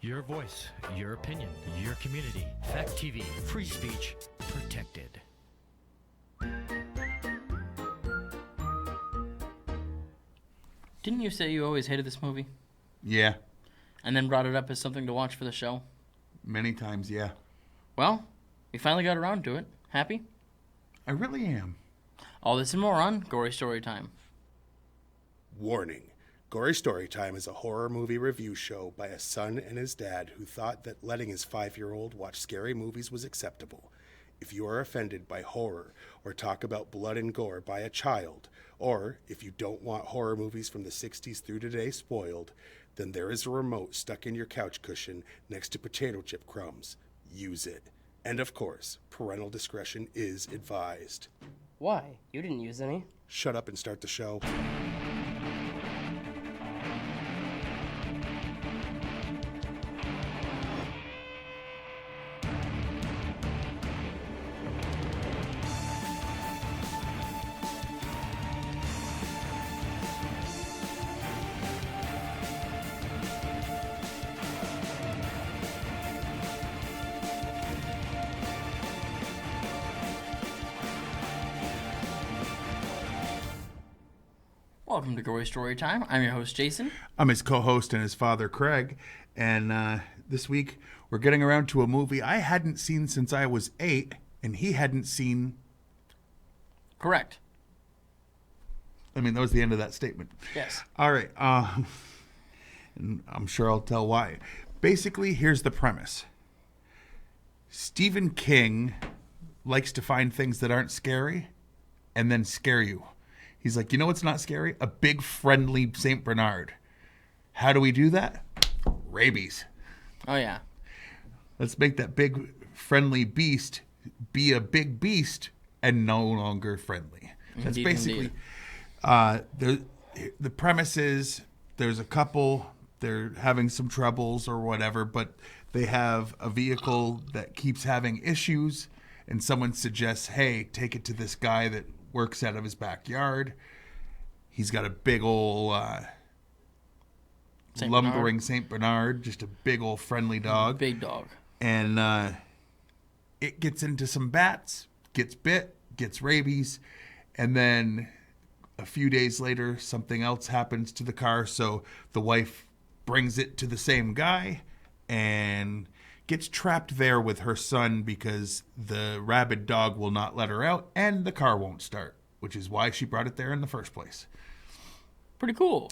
Your voice, your opinion, your community. Fact TV, free speech, protected. Didn't you say you always hated this movie? Yeah. And then brought it up as something to watch for the show? Many times, yeah. Well, we finally got around to it. Happy? I really am. All this and more on Gory Storytime. Warning. Gory Storytime is a horror movie review show by a son and his dad who thought that letting his 5-year-old watch scary movies was acceptable. If you are offended by horror or talk about blood and gore by a child, or if you don't want horror movies from the 60s through today spoiled, then there is a remote stuck in your couch cushion next to potato chip crumbs. Use it. And of course, parental discretion is advised. Why? You didn't use any. Shut up and start the show. Welcome to Gory Storytime. I'm your host, Jason. I'm his co-host and his father, Craig. And this week, we're getting around to a movie I hadn't seen since I was 8, and he hadn't seen... Correct. I mean, that was the end of that statement. Yes. All right. And I'm sure I'll tell why. Basically, here's the premise. Stephen King likes to find things that aren't scary and then scare you. He's like, you know what's not scary? A big, friendly St. Bernard. How do we do that? Rabies. Oh, yeah. Let's make that big, friendly beast be a big beast and no longer friendly. That's Indeed, basically... the premise is there's a couple, they're having some troubles or whatever, but they have a vehicle that keeps having issues, and someone suggests, hey, take it to this guy that works out of his backyard. He's got a big old lumbering St. Bernard, just a big old friendly dog. Big dog. And it gets into some bats, gets bit, gets rabies, and then a few days later, something else happens to the car, so the wife brings it to the same guy and gets trapped there with her son because the rabid dog will not let her out and the car won't start, which is why she brought it there in the first place. Pretty cool.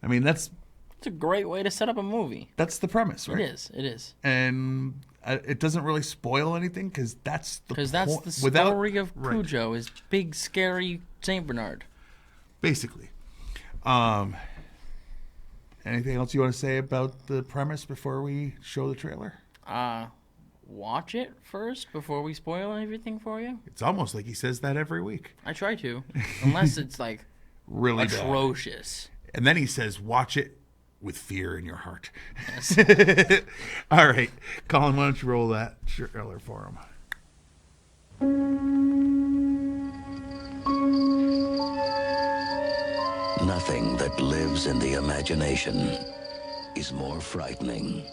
I mean, it's a great way to set up a movie. That's the premise, right? It is. And it doesn't really spoil anything because that's the story of Cujo is big, scary St. Bernard. Basically. Anything else you want to say about the premise before we show the trailer? Watch it first before we spoil everything for you. It's almost like he says that every week. I try to, unless it's like really atrocious. Bad. And then he says, watch it with fear in your heart. Yes. All right. Colin, why don't you roll that trailer for him? Nothing that lives in the imagination is more frightening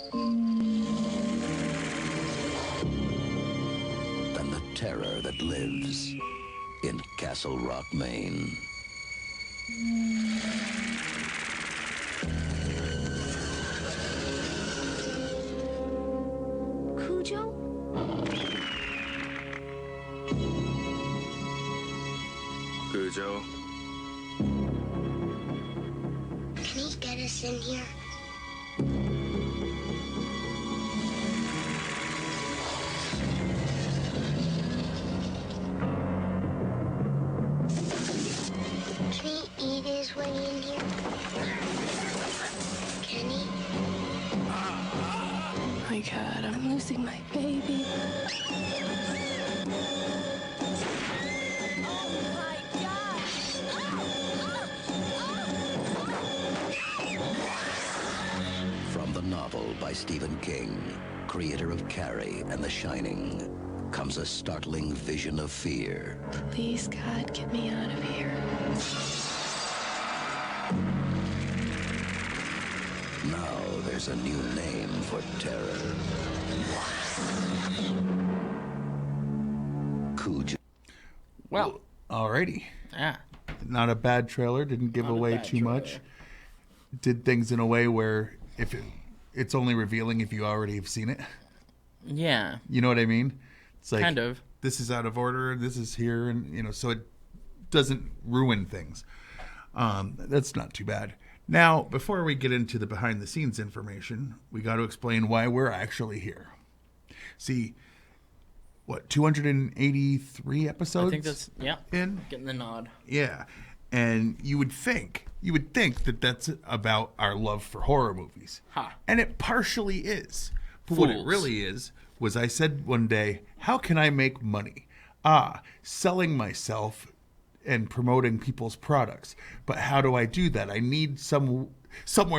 than the terror that lives in Castle Rock, Maine. Cujo? Cujo? Can he get us in here? Can he eat his way in here? Can he? Oh my God, I'm losing my baby. From the novel by Stephen King, creator of Carrie and The Shining, comes a startling vision of fear. Please, God, get me out of here. Now There's a new name for terror. Cujo. Well, Alrighty. yeah. Not a bad trailer. Didn't give Not a away bad too much. trailer. Did things in a way where it's only revealing if you already have seen it. Yeah. You know what I mean? It's like, Kind of. this is out of order. This is here, and so it doesn't ruin things. That's not too bad. Now, before we get into the behind the scenes information, we got to explain why we're actually here. See, 283 episodes? I think that's, yeah. In? Getting the nod. Yeah. And you would think that that's about our love for horror movies. Ha. And it partially is. But what it Fools. really is was I said one day, how can I make money? Selling myself and promoting people's products. But how do I do that? I need somewhere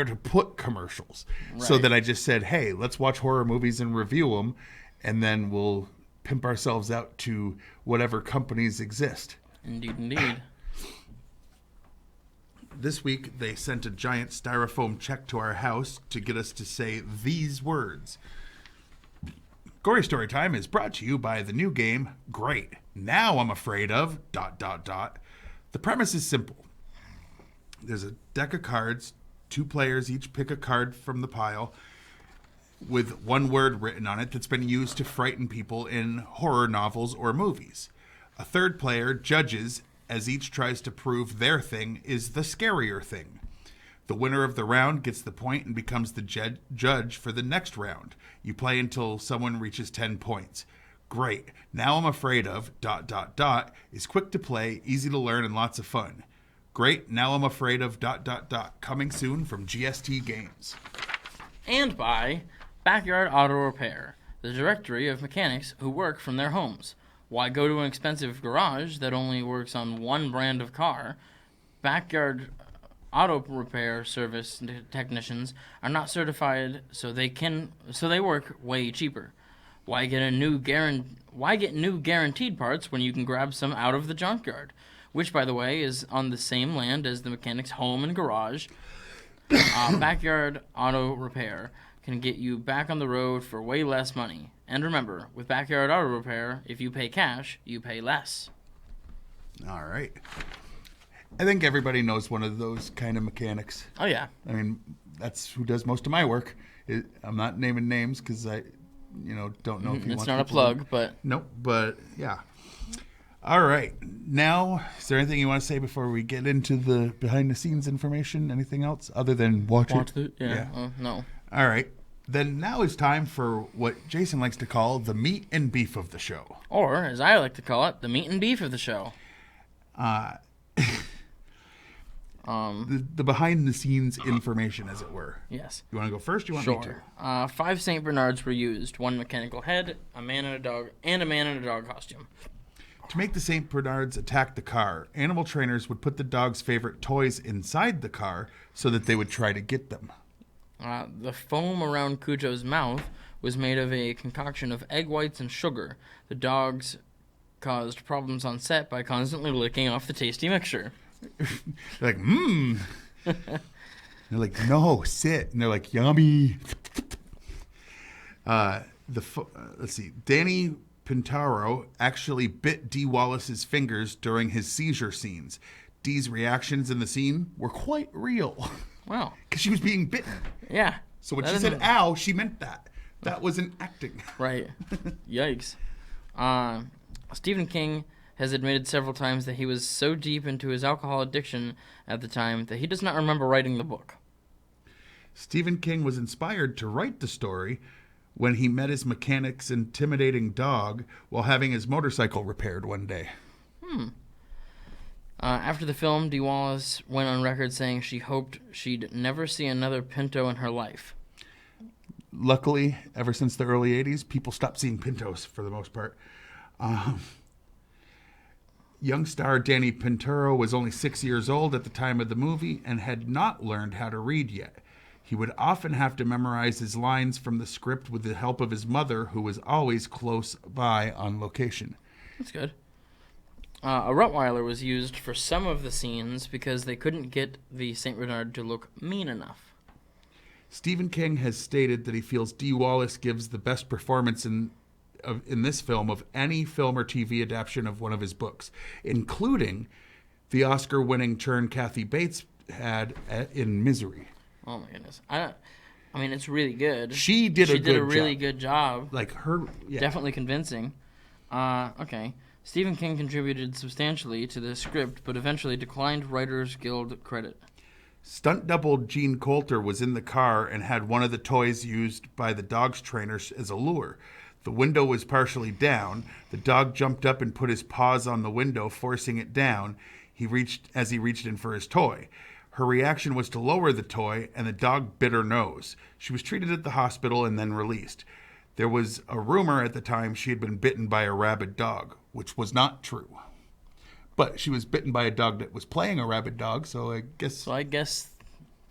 to put commercials. So Right. that I just said, hey, let's watch horror movies and review them, and then we'll pimp ourselves out to whatever companies exist. Indeed. This week, they sent a giant styrofoam check to our house to get us to say these words. Gory Storytime is brought to you by the new game, Great. Now I'm afraid of... The premise is simple. There's a deck of cards. 2 players each pick a card from the pile with one word written on it that's been used to frighten people in horror novels or movies. A third player judges as each tries to prove their thing is the scarier thing. The winner of the round gets the point and becomes the judge for the next round. You play until someone reaches 10 points. Great. Now I'm afraid of... is quick to play, easy to learn, and lots of fun. Great. Now I'm afraid of... Coming soon from GST Games. And by Backyard Auto Repair, the directory of mechanics who work from their homes. Why go to an expensive garage that only works on one brand of car? Backyard Auto Repair service technicians are not certified, so they work way cheaper. Why get new guaranteed parts when you can grab some out of the junkyard, which, by the way, is on the same land as the mechanic's home and garage? Backyard Auto Repair can get you back on the road for way less money. And remember, with Backyard Auto Repair, if you pay cash, you pay less. All right. I think everybody knows one of those kind of mechanics. Oh, yeah. I mean, that's who does most of my work. I'm not naming names because I, don't know if you want. It's not a plug, but... Nope, but yeah. All right. Now, is there anything you want to say before we get into the behind-the-scenes information? Anything else other than watch it? Yeah. No. All right. Then now is time for what Jason likes to call the meat and beef of the show. Or, as I like to call it, the meat and beef of the show. The behind-the-scenes information, as it were. Yes. You want to go first? You want me to? 5 St. Bernards were used. 1 mechanical head, a man and a dog, and a man in a dog costume. To make the St. Bernards attack the car, animal trainers would put the dog's favorite toys inside the car so that they would try to get them. The foam around Cujo's mouth was made of a concoction of egg whites and sugar. The dogs caused problems on set by constantly licking off the tasty mixture. They're like, They're like, no, sit. And they're like, yummy. Let's see. Danny Pintaro actually bit Dee Wallace's fingers during his seizure scenes. Dee's reactions in the scene were quite real. Wow. Because she was being bitten. Yeah. So when she said, ow, she meant that. That wasn't acting. Right. Yikes. Stephen King has admitted several times that he was so deep into his alcohol addiction at the time that he does not remember writing the book. Stephen King was inspired to write the story when he met his mechanic's intimidating dog while having his motorcycle repaired one day. After the film, Dee Wallace went on record saying she hoped she'd never see another Pinto in her life. Luckily, ever since the early 80s, people stopped seeing Pintos for the most part. Young star Danny Pintaro was only 6 years old at the time of the movie and had not learned how to read yet. He would often have to memorize his lines from the script with the help of his mother, who was always close by on location. That's good. A Rottweiler was used for some of the scenes because they couldn't get the St. Bernard to look mean enough. Stephen King has stated that he feels Dee Wallace gives the best performance in this film of any film or TV adaptation of one of his books, including the Oscar-winning turn Kathy Bates had in Misery. Oh my goodness! I mean, it's really good. She did a really good job. Like her, yeah. Definitely convincing. Okay. Stephen King contributed substantially to the script, but eventually declined Writers Guild credit. Stunt double Gene Coulter was in the car and had one of the toys used by the dog's trainer as a lure. The window was partially down. The dog jumped up and put his paws on the window, forcing it down. He reached in for his toy. Her reaction was to lower the toy, and the dog bit her nose. She was treated at the hospital and then released. There was a rumor at the time she had been bitten by a rabid dog, which was not true. But she was bitten by a dog that was playing a rabid dog, so I guess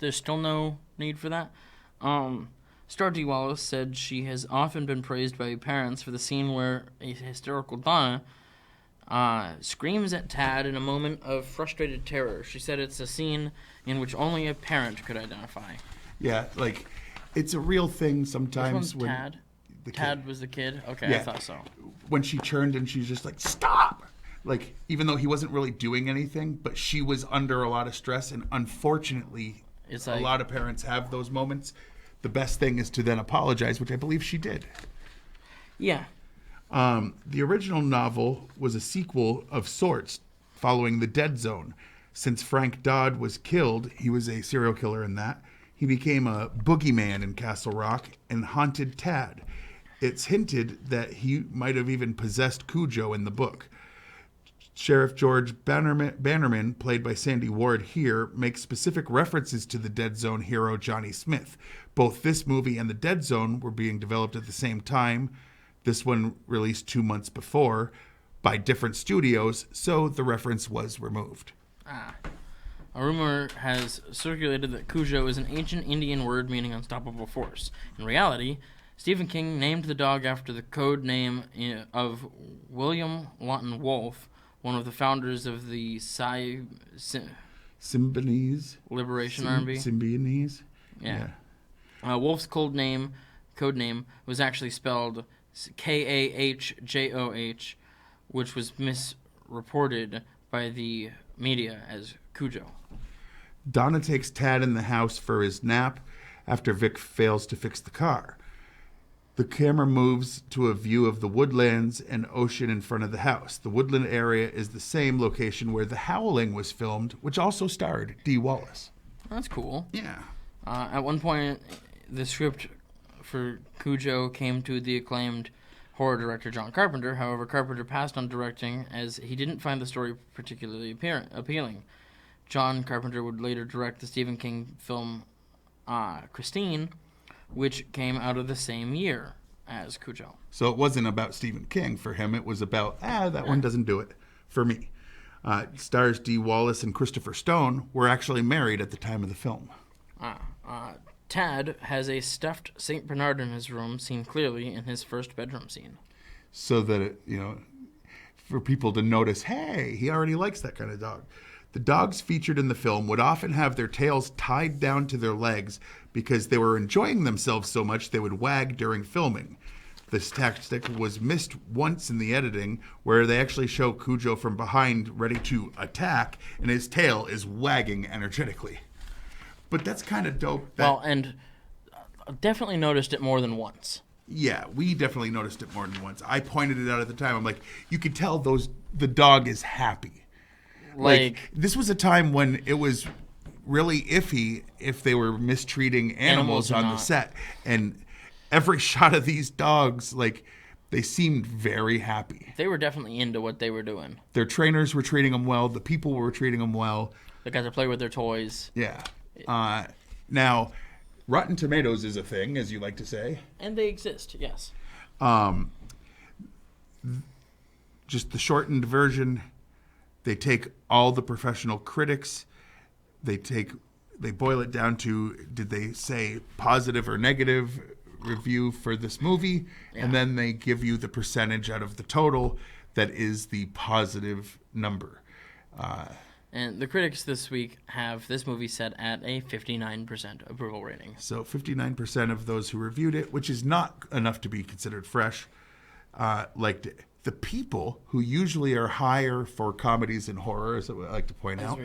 there's still no need for that. Star Dee Wallace said she has often been praised by parents for the scene where a hysterical Donna screams at Tad in a moment of frustrated terror. She said it's a scene in which only a parent could identify. Yeah, like, it's a real thing sometimes. Which one's Tad? Tad was the kid? Okay, yeah. I thought so. When she turned and she's just like, stop! Like, even though he wasn't really doing anything, but she was under a lot of stress, and unfortunately, a lot of parents have those moments. The best thing is to then apologize, which I believe she did. Yeah. The original novel was a sequel of sorts following The Dead Zone. Since Frank Dodd was killed, he was a serial killer in that, he became a boogeyman in Castle Rock and haunted Tad. It's hinted that he might have even possessed Cujo in the book. Sheriff George Bannerman, played by Sandy Ward here, makes specific references to the Dead Zone hero Johnny Smith. Both this movie and The Dead Zone were being developed at the same time. This one released 2 months before by different studios, so the reference was removed. A rumor has circulated that Cujo is an ancient Indian word meaning unstoppable force. In reality, Stephen King named the dog after the code name of William Lawton Wolfe, one of the founders of the Symbionese Liberation Army. Symbionese? Yeah. Wolfe's code name was actually spelled Kahjoh, which was misreported by the media as Cujo. Donna takes Tad in the house for his nap after Vic fails to fix the car. The camera moves to a view of the woodlands and ocean in front of the house. The woodland area is the same location where The Howling was filmed, which also starred Dee Wallace. That's cool. Yeah. At one point, the script for Cujo came to the acclaimed horror director John Carpenter. However, Carpenter passed on directing as he didn't find the story particularly appealing. John Carpenter would later direct the Stephen King film Christine, which came out of the same year as Cujo. So it wasn't about Stephen King for him. It was about, that one doesn't do it for me. Stars Dee Wallace and Christopher Stone were actually married at the time of the film. Tad has a stuffed St. Bernard in his room, seen clearly in his first bedroom scene. So that, for people to notice, hey, he already likes that kind of dog. The dogs featured in the film would often have their tails tied down to their legs because they were enjoying themselves so much they would wag during filming. This tactic was missed once in the editing, where they actually show Cujo from behind ready to attack, and his tail is wagging energetically. But that's kind of dope. And definitely noticed it more than once. Yeah, we definitely noticed it more than once. I pointed it out at the time. I'm like, you could tell the dog is happy. Like, this was a time when it was really iffy if they were mistreating animals on the set. And every shot of these dogs, they seemed very happy. They were definitely into what they were doing. Their trainers were treating them well. The people were treating them well. They got to play with their toys. Yeah. Now, Rotten Tomatoes is a thing, as you like to say. And they exist, yes. Just the shortened version, they take all the professional critics, they boil it down to, did they say positive or negative review for this movie? Yeah. And then they give you the percentage out of the total that is the positive number. And the critics this week have this movie set at a 59% approval rating. So 59% of those who reviewed it, which is not enough to be considered fresh, liked it. The people who usually are higher for comedies and horror, as I like to point out,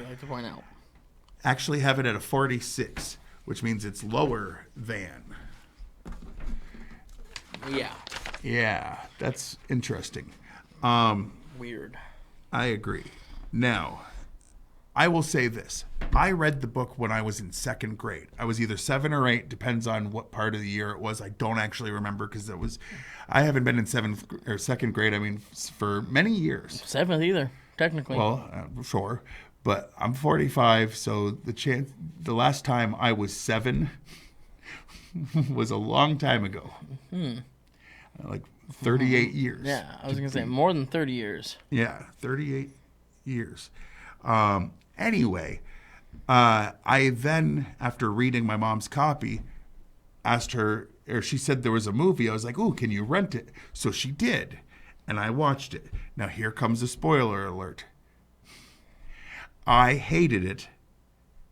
actually have it at a 46, which means it's lower than. Yeah. Yeah, that's interesting. Weird. I agree. Now, I will say this. I read the book when I was in second grade. I was either 7 or 8, depends on what part of the year it was. I don't actually remember because I haven't been in second grade, I mean, for many years. 7th either, technically. Well, sure. But I'm 45, so the last time I was 7 was a long time ago. Like 38 years. Yeah, I was going to say more than 30 years. Yeah, 38 years. Anyway, I then, after reading my mom's copy, asked her, or she said there was a movie. I was like, "Ooh, can you rent it?" So she did, and I watched it. Now here comes a spoiler alert. I hated it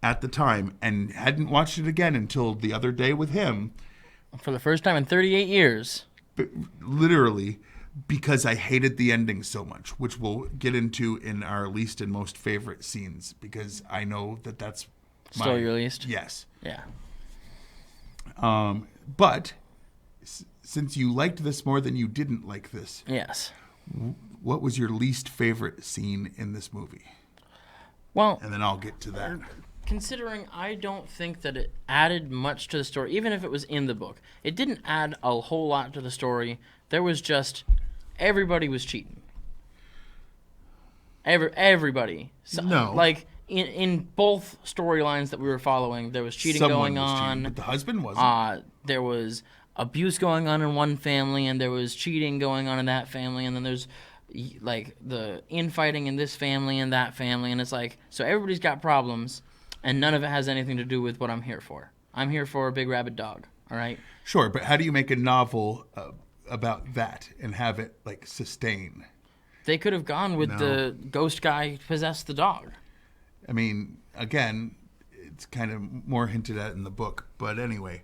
at the time and hadn't watched it again until the other day with him. For the first time in 38 years. But literally, because I hated the ending so much, which we'll get into in our least and most favorite scenes, because I know that's still your least? Yes. Yeah. But since you liked this more than you didn't like this, yes, what was your least favorite scene in this movie? Well, and then I'll get to that. Considering I don't think that it added much to the story, even if it was in the book, it didn't add a whole lot to the story. There was just everybody was cheating. Everybody. So, no. Like in both storylines that we were following, there was cheating going on. Cheating, but the husband wasn't. There was abuse going on in one family, and there was cheating going on in that family, and then there's like the infighting in this family and that family, and it's like, so everybody's got problems, and none of it has anything to do with what I'm here for. I'm here for a big rabid dog, all right? Sure, but how do you make a novel about that and have it, like, sustain? They could have gone with the ghost guy possessed the dog. I mean, again, it's kind of more hinted at in the book, but anyway,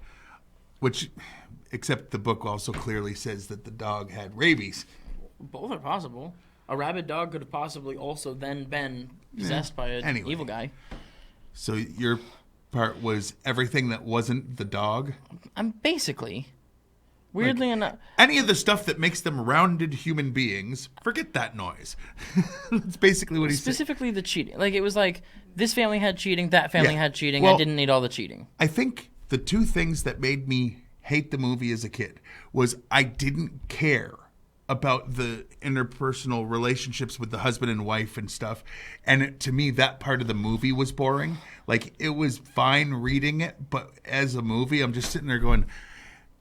except the book also clearly says that the dog had rabies. Both are possible. A rabid dog could have possibly also then been possessed by an evil guy. So your part was everything that wasn't the dog? Basically. Weirdly enough. Any of the stuff that makes them rounded human beings, forget that noise. That's basically what he said. Specifically the cheating. Like, it was like, this family had cheating, that family had cheating. Well, I didn't need all the cheating. I think the two things that made me hate the movie as a kid was I didn't care about the interpersonal relationships with the husband and wife and stuff. And to me, that part of the movie was boring. Like, it was fine reading it, but as a movie, I'm just sitting there going,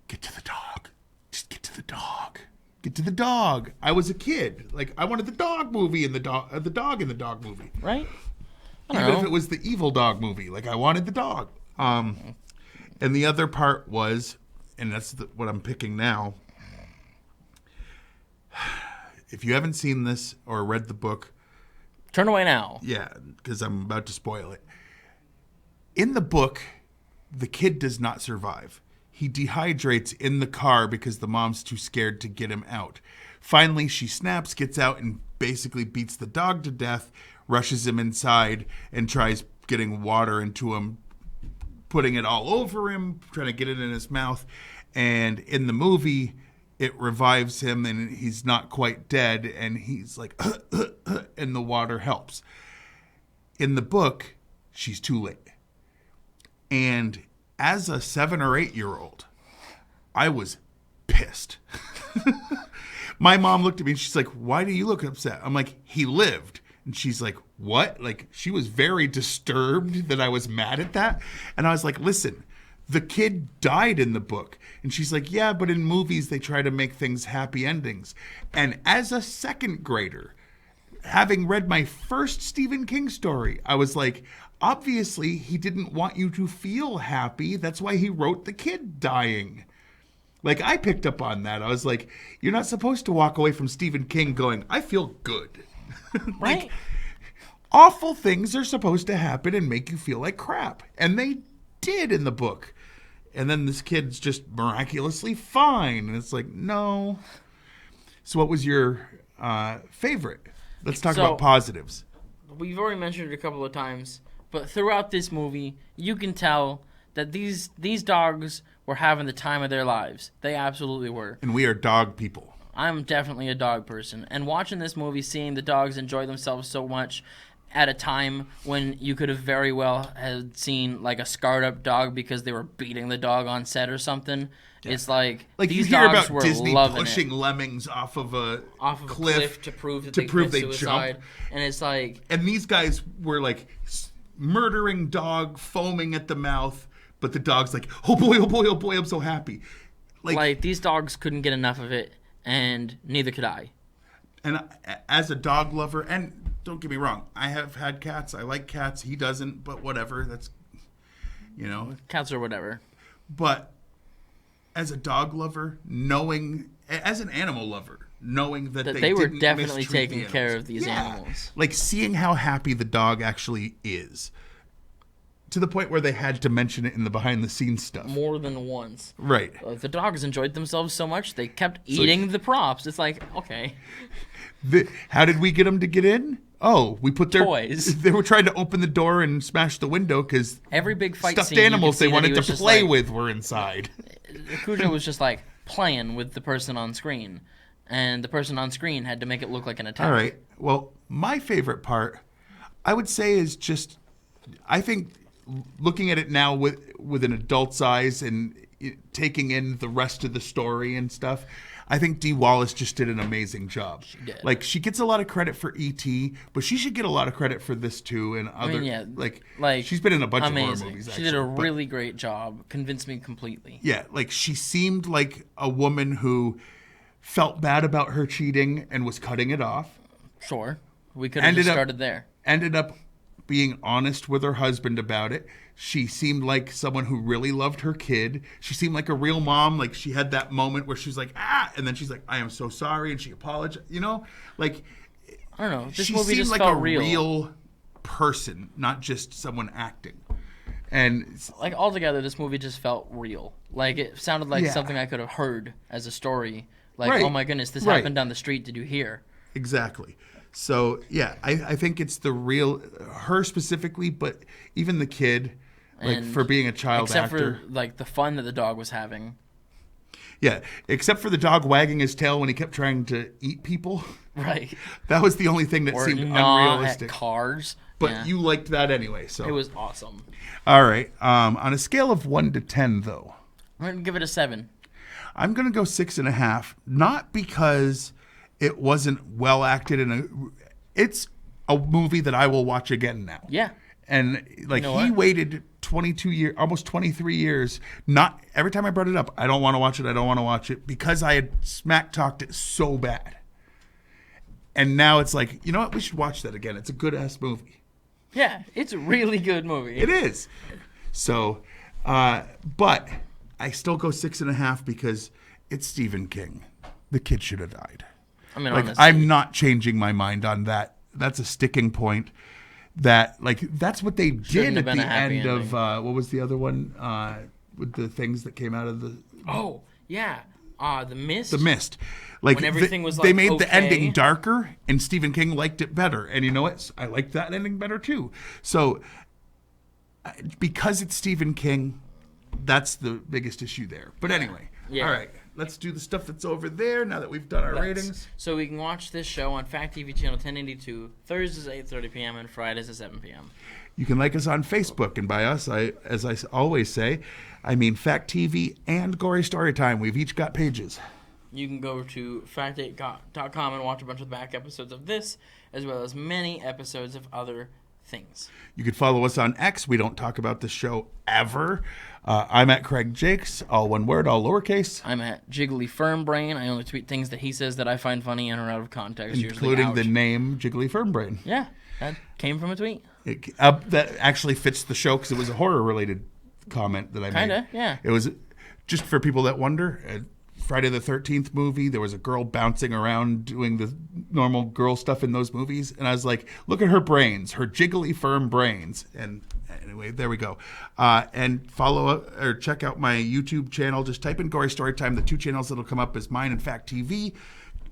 get to the dog. Just get to the dog. Get to the dog. I was a kid. Like, I wanted the dog movie and the dog in the dog movie. Right? Even if it was the evil dog movie. Like, I wanted the dog. And the other part was, and that's what I'm picking now, if you haven't seen this or read the book, turn away now. Yeah, because I'm about to spoil it. In the book, the kid does not survive. He dehydrates in the car because the mom's too scared to get him out. Finally, she snaps, gets out, and basically beats the dog to death, rushes him inside, and tries getting water into him, putting it all over him, trying to get it in his mouth. And in the movie, it revives him, and he's not quite dead, and he's like, and the water helps. In the book, she's too late. And as a 7 or 8 year old, I was pissed. My mom looked at me, and she's like, why do you look upset? I'm like, he lived. And she's like, what? Like, she was very disturbed that I was mad at that. And I was like, listen, the kid died in the book. And she's like, yeah, but in movies they try to make things happy endings. And as a second grader, having read my first Stephen King story, I was like, obviously he didn't want you to feel happy. That's why he wrote the kid dying. Like, I picked up on that. I was like, you're not supposed to walk away from Stephen King going, I feel good. Right? awful things are supposed to happen and make you feel like crap. And they did in the book. And then this kid's just miraculously fine. And it's like, no. So what was your favorite? Let's talk about positives. We've already mentioned it a couple of times, but throughout this movie, you can tell that these dogs were having the time of their lives. They absolutely were. And we are dog people. I'm definitely a dog person. And watching this movie, seeing the dogs enjoy themselves so much at a time when you could have very well had seen like a scarred up dog because they were beating the dog on set or something. Yeah. It's like these you hear dogs about were Disney loving pushing it. lemmings off of a cliff to prove that they suicide. Jump. And it's like, and these guys were like murdering dog, foaming at the mouth, but the dog's like, oh boy, oh boy, oh boy, I'm so happy. Like these dogs couldn't get enough of it, and neither could I. And as a dog lover, and don't get me wrong, I have had cats. I like cats. He doesn't, but whatever. That's, cats or whatever. But as a dog lover, as an animal lover, knowing that they were didn't definitely mistreat taking care of these animals. Like seeing how happy the dog actually is. To the point where they had to mention it in the behind-the-scenes stuff. More than once. Right. The dogs enjoyed themselves so much, they kept eating the props. It's like, okay. How did we get them to get in? Oh, we put their toys. They were trying to open the door and smash the window because every big fight stuffed scene, animals they wanted to play like, with were inside. Cujo was just like playing with the person on screen, and the person on screen had to make it look like an attack. All right. Well, my favorite part, I would say, is just, I think, looking at it now with an adult's eyes and taking in the rest of the story and stuff, I think Dee Wallace just did an amazing job. She did. Like, she gets a lot of credit for E.T., but she should get a lot of credit for this too and other. Like she's been in a bunch of horror movies. She did a really great job. Convinced me completely. Yeah, like she seemed like a woman who felt bad about her cheating and was cutting it off. Sure, we could have just started there. Ended up being honest with her husband about it. She seemed like someone who really loved her kid. She seemed like a real mom. Like she had that moment where she's like, and then she's like, I am so sorry, and she apologized. Like I don't know. This she movie seemed just like felt a real person, not just someone acting. And like altogether, this movie just felt real. Like it sounded like something I could have heard as a story. Like, oh my goodness, this happened down the street. Did you hear? Exactly. So, yeah, I think it's the real, her specifically, but even the kid, like, for being a child actor. Except for, like, the fun that the dog was having. Yeah, except for the dog wagging his tail when he kept trying to eat people. Right. That was the only thing that seemed unrealistic. At cars. But you liked that anyway, so. It was awesome. All right. On a scale of 1 to 10, though. I'm going to give it a 7. I'm going to go 6.5, not because it wasn't well acted it's a movie that I will watch again now. Yeah. And like he waited 22 years, almost 23 years. Not every time I brought it up, I don't want to watch it. I don't want to watch it because I had smack talked it so bad. And now it's like, you know what? We should watch that again. It's a good ass movie. Yeah, it's a really good movie. It is. So, but I still go 6.5 because it's Stephen King. The kid should have died. I mean, like, honestly, I'm not changing my mind on that. That's a sticking point. That that's what they did at the end of what was the other one with the things that came out of the. Oh yeah, the Mist. The Mist. Like when everything was like, they made the ending darker, and Stephen King liked it better. And you know what? I liked that ending better too. So because it's Stephen King, that's the biggest issue there. But anyway, all right. Let's do the stuff that's over there now that we've done our ratings. So we can watch this show on Fact TV channel 1082, Thursdays at 8:30 p.m. and Fridays at 7 p.m. You can like us on Facebook, and by us, as I always say, I mean Fact TV and Gory Storytime. We've each got pages. You can go to fact8.com and watch a bunch of back episodes of this, as well as many episodes of other things. You can follow us on X. We don't talk about the show ever. I'm at Craig Jakes, all one word, all lowercase. I'm at Jiggly Firmbrain. I only tweet things that he says that I find funny and are out of context. Including usually the name Jiggly Firmbrain. Yeah, that came from a tweet. That actually fits the show because it was a horror-related comment that I made. Kinda, yeah. It was just for people that wonder. Friday the 13th movie, there was a girl bouncing around doing the normal girl stuff in those movies. And I was like, look at her brains, her jiggly, firm brains. And anyway, there we go. And follow or check out my YouTube channel. Just type in Gory Storytime. The 2 channels that'll come up is mine and Fact TV.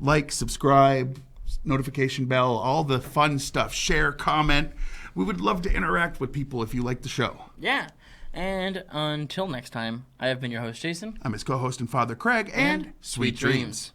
Like, subscribe, notification bell, all the fun stuff. Share, comment. We would love to interact with people if you like the show. Yeah. And until next time, I have been your host, Jason. I'm his co-host and father, Craig. And sweet dreams.